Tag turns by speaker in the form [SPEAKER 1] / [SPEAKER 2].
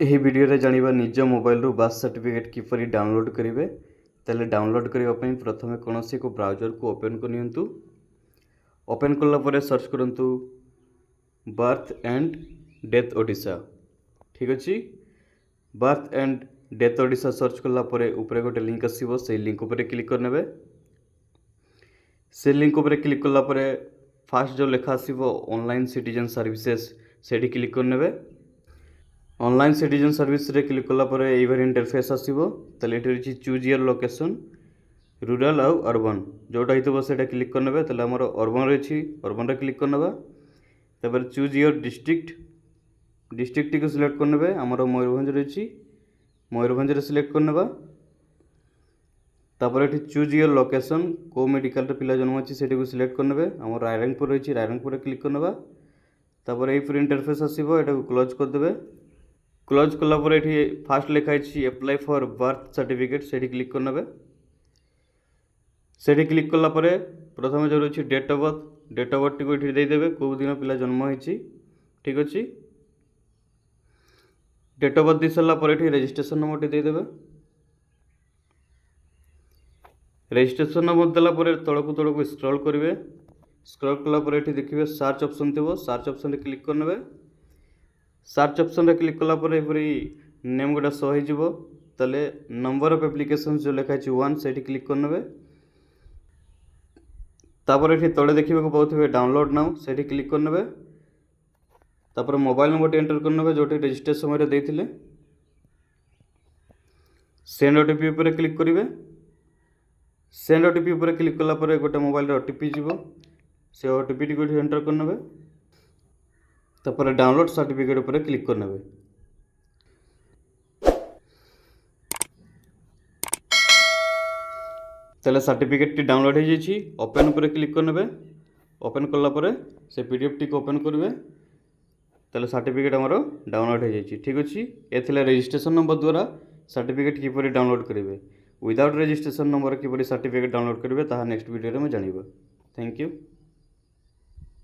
[SPEAKER 1] ଏହି ଭିଡ଼ିଓରେ ଜାଣିବା ନିଜ ମୋବାଇଲରୁ ବାର୍ଥ ସାର୍ଟିଫିକେଟ୍ କିପରି ଡାଉନଲୋଡ୍ କରିବେ। ତାହେଲେ ଡାଉନଲୋଡ୍ କରିବା ପାଇଁ ପ୍ରଥମେ କୌଣସି ଏକ ବ୍ରାଉଜରକୁ ଓପନ୍ କରିନିଅନ୍ତୁ। ଓପନ୍ କଲା ପରେ ସର୍ଚ୍ଚ କରନ୍ତୁ ବାର୍ଥ ଆଣ୍ଡ ଡେଥ୍ ଓଡ଼ିଶା। ଠିକ୍ ଅଛି, birth and death Odisha search କଲା ପରେ ଉପରେ ଗୋଟେ ଲିଙ୍କ୍ ଆସିବ, ସେଇ ଲିଙ୍କ୍ ଉପରେ କ୍ଲିକ୍ କରିନେବେ। ସେ ଲିଙ୍କ୍ ଉପରେ କ୍ଲିକ୍ କଲା ପରେ फास्ट जो लेखा आसो ऑनलाइन सिटीजन सर्विसेस से क्लिक करने। ऑनलाइन सिटीजन सर्विस रे क्लिक कलापर एभर इंटरफेस आसो। ताले ये चूज योर लोकेशन रूरल आउ अर्बन जोटा हो से क्लिक करने। ताले आमर अर्बन रही अर्बन रे क्लिक करने। तापर चूज योर डिस्ट्रिक्ट को सिलेक्ट करने। आमर मयूरभंज रही मयूरभंज सिलेक्ट करने। तापर ये चूज योर लोकेशन को मेडिकल पिला जन्म अच्छी से सिलेक्ट करने। आम रायरंगपुर रही रायरंगपुर क्लिक करने। तापर ये इंटरफेस आसो ये क्लोज करदे। क्लोज कलापर ये फास्ट लिखाई एप्लाई फॉर बर्थ सर्टिफिकेट से क्लिक करने। से क्लिक कलापर प्रथम जो रही डेट ऑफ बर्थ टी ये देदेवे कौ दिन पिला जन्म होती। ठीक अच्छे, डेट ऑफ बर्थ दे सारापर ये रजिस्ट्रेशन नंबर टी देदेवे। रजिस्ट्रेशन नंबर देलापर तलक स्क्रॉल करेंगे। स्क्रॉल कलापर ये देखिए सर्च ऑप्शन थी, सर्च ऑप्शन रे क्लिक करने। सर्च ऑप्शन रे क्लिक कलापर एपरी नेम गोटा शो हो। ताले नंबर ऑफ एप्लिकेशन जो लिखाई 1 से क्लिक करने। तापर ये तले देखा पाते डाउनलोड नाउ से क्लिक करने। तापर मोबाइल नंबर एंटर करने जो रजिस्ट्रेशन समय देते। सेंड ओटीपी पर क्लिक करेंगे। सेंड ओटीपी पर क्लिक कलापर गोटे मोबाइल ओटीपी जीव से ओटीपी टी एंटर करने। तापर डाउनलोड सर्टिफिकेट पर क्लिक करने। ताले सर्टिफिकेट टी डाउनलोड हो जाइए। ओपन पर क्लिक करने। ओपन कलापर से पीडीएफ टी ओपन करेंगे। ताले सर्टिफिकेट आमर डाउनलोड हो जाइए। ठीक अच्छे, ये रजिस्ट्रेशन नंबर द्वारा सर्टिफिकेट किपरि डाउनलोड करेंगे। विदाउट रजिस्ट्रेशन नंबर किपरि सर्टिफिकेट डाउनलोड करेंगे ताहा नेक्स्ट वीडियो में जानिबा। Thank you.